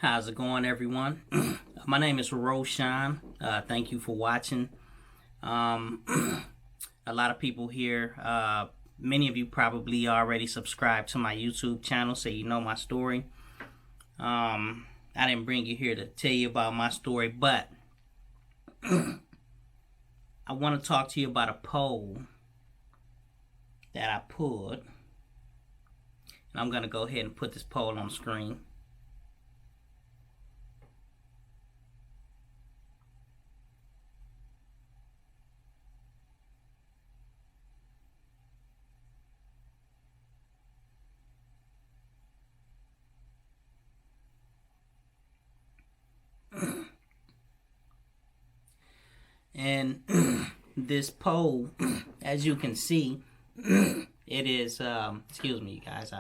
How's it going, everyone? My name is Roshan. Thank you for watching. A lot of people here, many of you probably already subscribed to my YouTube channel, so you know my story. I didn't bring you here to tell you about my story, but I want to talk to you about a poll that I put. And I'm going to go ahead and put this poll on the screen. And this poll, as you can see, it is, excuse me, you guys,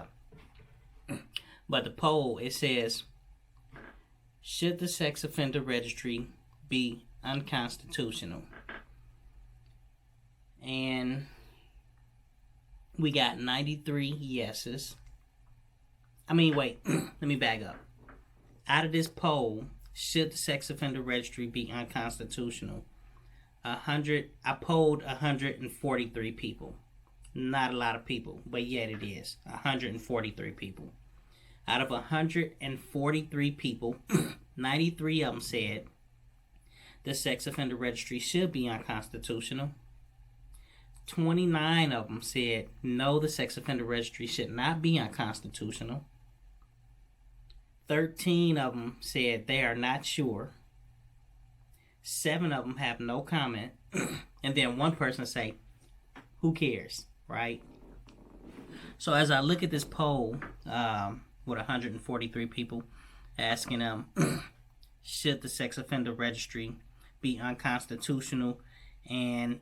but the poll, it says, should the sex offender registry be unconstitutional? And we got 93 yeses. Wait, let me back up. Out of this poll, should the sex offender registry be unconstitutional? I polled 143 people. Not a lot of people, but yet it is 143 people. Out of 143 people, 93 of them said the sex offender registry should be unconstitutional. 29 of them said no, the sex offender registry should not be unconstitutional. 13 of them said they are not sure. 7 of them have no comment. And then one person say, who cares, right? So as I look at this poll with 143 people asking them, should the sex offender registry be unconstitutional, and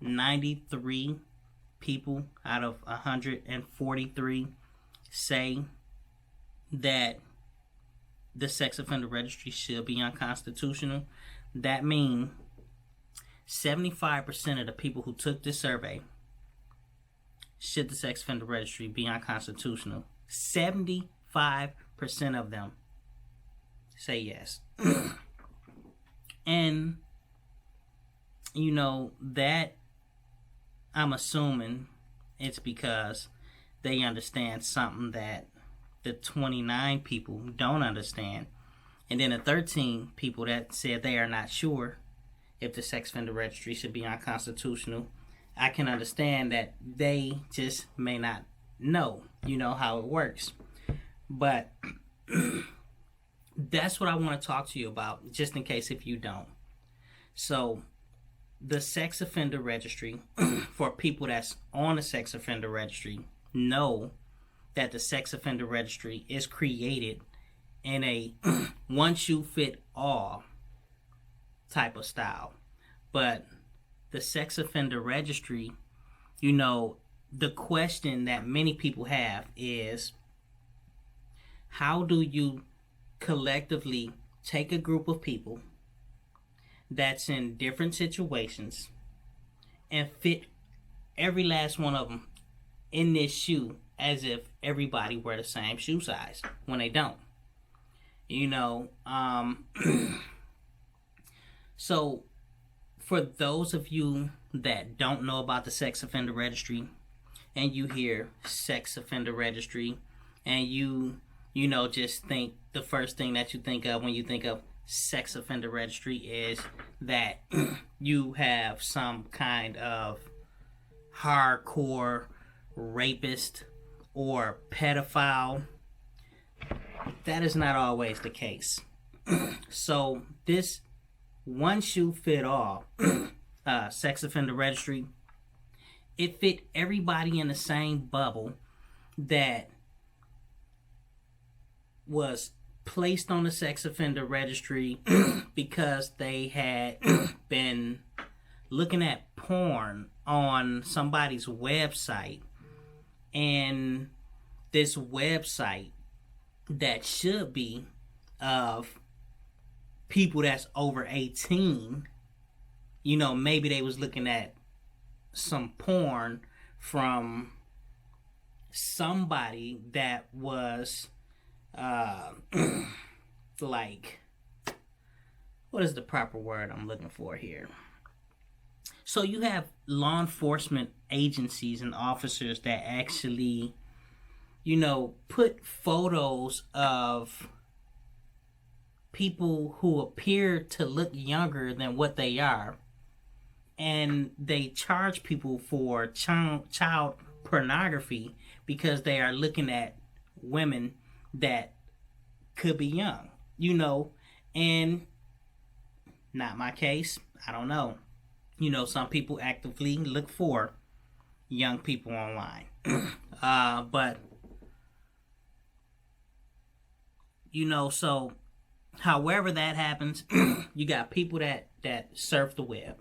93 people out of 143 say that the sex offender registry should be unconstitutional, that means 75% of the people who took this survey, should the sex offender registry be unconstitutional, 75% of them say yes. And you know that, I'm assuming it's because they understand something that the 29 people don't understand. And then the 13 people that said they are not sure if the sex offender registry should be unconstitutional, I can understand that they just may not know, how it works. But that's what I want to talk to you about, just in case if you don't. So the sex offender registry, for people that's on the sex offender registry, know that the sex offender registry is created in a one-shoe-fit-all type of style. But the sex offender registry, the question that many people have is, how do you collectively take a group of people that's in different situations and fit every last one of them in this shoe as if everybody were the same shoe size, when they don't? So for those of you that don't know about the sex offender registry, and you hear sex offender registry, and you just think the first thing that you think of when you think of sex offender registry is that you have some kind of hardcore rapist or pedophile. That is not always the case. So this one shoe fit all sex offender registry, it fit everybody in the same bubble that was placed on the sex offender registry because they had been looking at porn on somebody's website, and this website that should be of people that's over 18, maybe they was looking at some porn from somebody that was like, what is the proper word I'm looking for here? So you have law enforcement agencies and officers that actually, put photos of people who appear to look younger than what they are, and they charge people for child pornography because they are looking at women that could be young, and not my case. I don't know. Some people actively look for young people online. But, so however that happens, you got people that surf the web,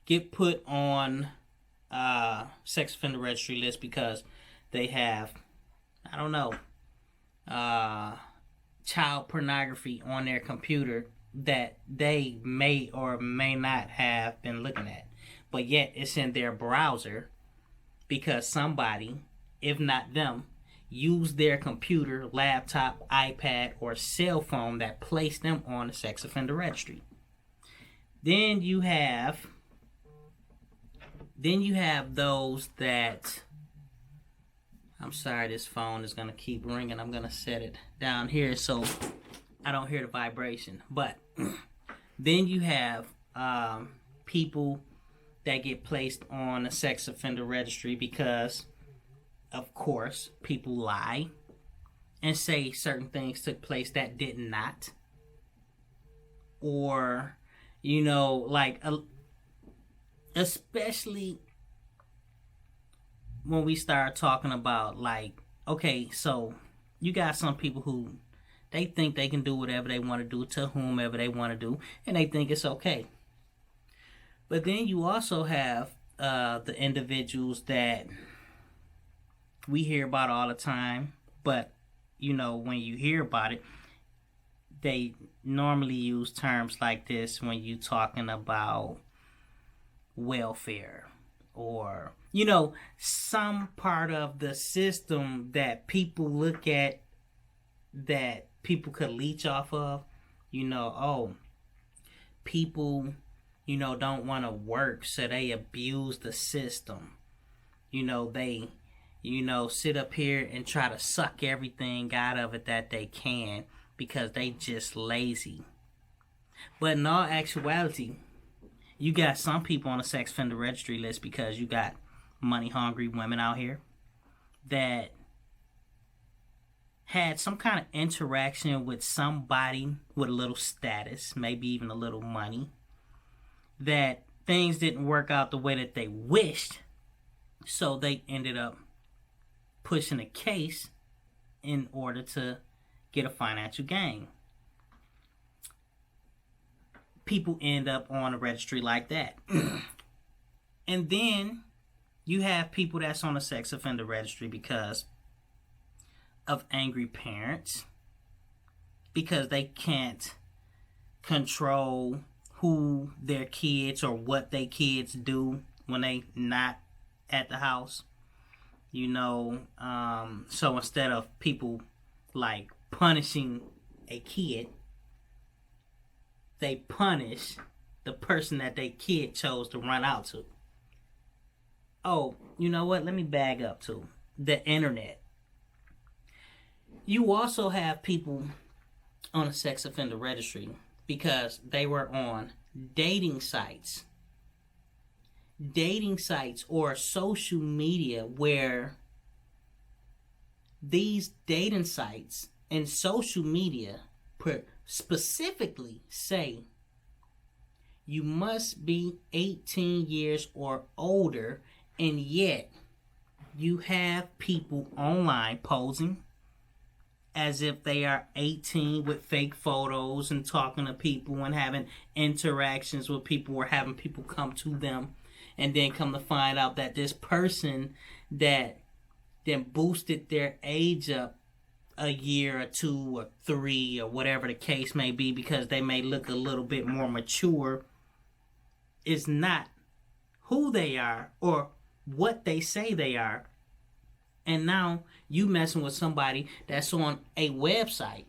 get put on sex offender registry list because they have, I don't know, child pornography on their computer that they may or may not have been looking at, but yet it's in their browser because somebody, if not them, used their computer, laptop, iPad, or cell phone that placed them on the sex offender registry. Then you have those that, I'm sorry, this phone is going to keep ringing. I'm going to set it down here so I don't hear the vibration. But then you have people that get placed on a sex offender registry because, of course, people lie and say certain things took place that did not. Or, especially when we start talking about, okay, so you got some people who they think they can do whatever they want to do to whomever they want to do, and they think it's okay. But then you also have the individuals that we hear about all the time, but when you hear about it, they normally use terms like this when you're talking about welfare or some part of the system that people look at that people could leech off of. People don't want to work, so they abuse the system. They sit up here and try to suck everything out of it that they can because they just lazy. But in all actuality, you got some people on the sex offender registry list because you got money-hungry women out here that had some kind of interaction with somebody with a little status, maybe even a little money, that things didn't work out the way that they wished, so they ended up pushing a case in order to get a financial gain. People end up on a registry like that. And then you have people that's on a sex offender registry because of angry parents, because they can't control who their kids or what their kids do when they not at the house. So instead of people punishing a kid, they punish the person that their kid chose to run out to. Oh, you know what? Let me bag up to the internet. You also have people on a sex offender registry because they were on dating sites or social media, where these dating sites and social media specifically say you must be 18 years or older, and yet you have people online posing as if they are 18 with fake photos and talking to people and having interactions with people or having people come to them, and then come to find out that this person that then boosted their age up a year or 2 or 3 or whatever the case may be because they may look a little bit more mature is not who they are or what they say they are. And now you messing with somebody that's on a website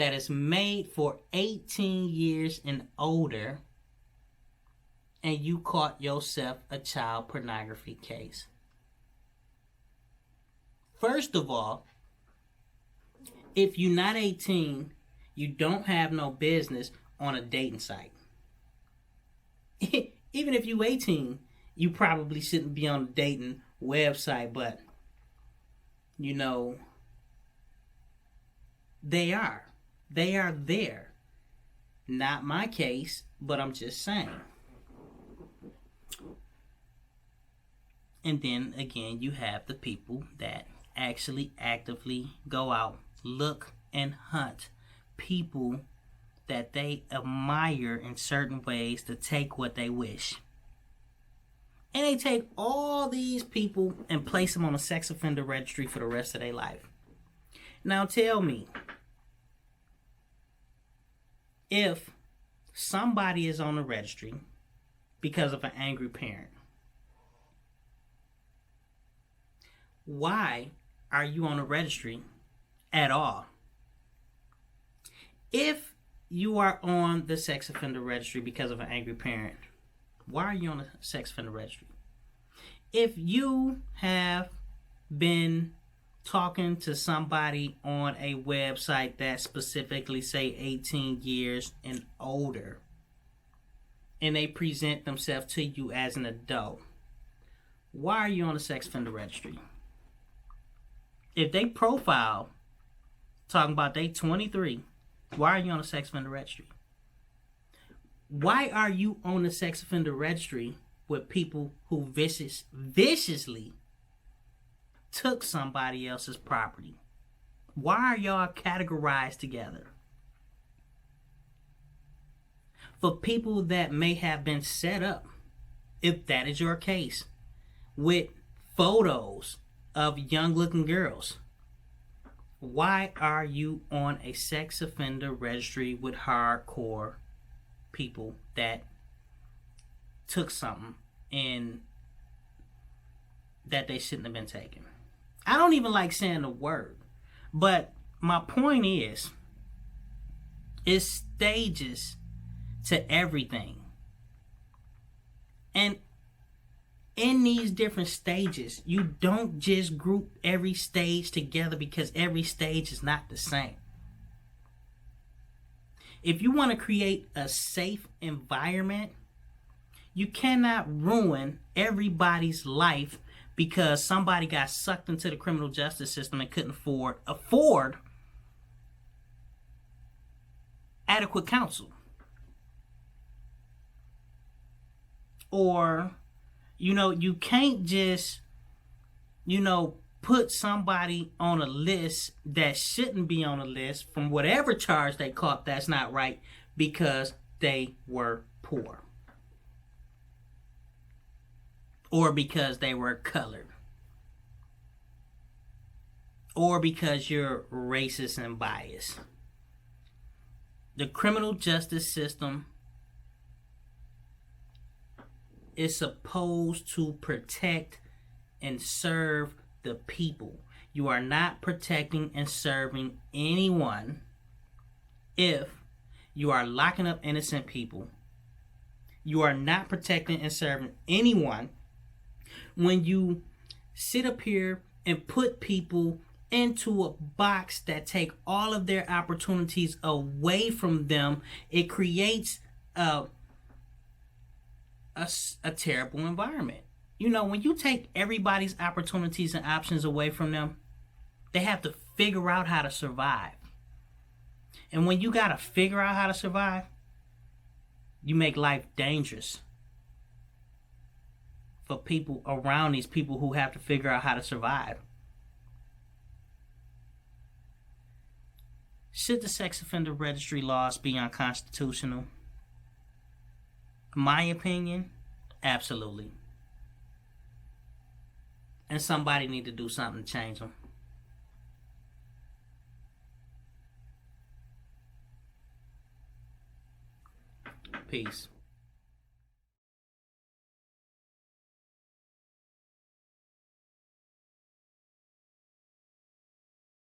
that is made for 18 years and older, and you caught yourself a child pornography case. First of all, if you're not 18, you don't have no business on a dating site. Even if you're 18, you probably shouldn't be on a dating website, but you know, they are. They are there. Not my case, but I'm just saying. And then again, you have the people that actually actively go out, look and hunt people that they admire in certain ways to take what they wish. And they take all these people and place them on a sex offender registry for the rest of their life. Now tell me, if somebody is on the registry because of an angry parent, why are you on a registry at all? If you are on the sex offender registry because of an angry parent, why are you on the sex offender registry? If you have been talking to somebody on a website that specifically say 18 years and older, and they present themselves to you as an adult, why are you on the sex offender registry? If they profile talking about they 23, why are you on the sex offender registry? Why are you on the sex offender registry with people who viciously took somebody else's property? Why are y'all categorized together? For people that may have been set up, if that is your case, with photos of young looking girls, why are you on a sex offender registry with hardcore people that took something and that they shouldn't have been taken? I don't even like saying the word, but my point is, it's stages to everything. And in these different stages, you don't just group every stage together because every stage is not the same. If you want to create a safe environment, you cannot ruin everybody's life because somebody got sucked into the criminal justice system and couldn't afford adequate counsel. Or, you can't just, put somebody on a list that shouldn't be on a list from whatever charge they caught that's not right because they were poor. Or because they were colored. Or because you're racist and biased. The criminal justice system is supposed to protect and serve the people. You are not protecting and serving anyone if you are locking up innocent people. You are not protecting and serving anyone when you sit up here and put people into a box that take all of their opportunities away from them. It creates a terrible environment. When you take everybody's opportunities and options away from them, they have to figure out how to survive. And when you gotta figure out how to survive, you make life dangerous for people around these people who have to figure out how to survive. Should the sex offender registry laws be unconstitutional? My opinion, absolutely. And somebody need to do something to change them. Peace.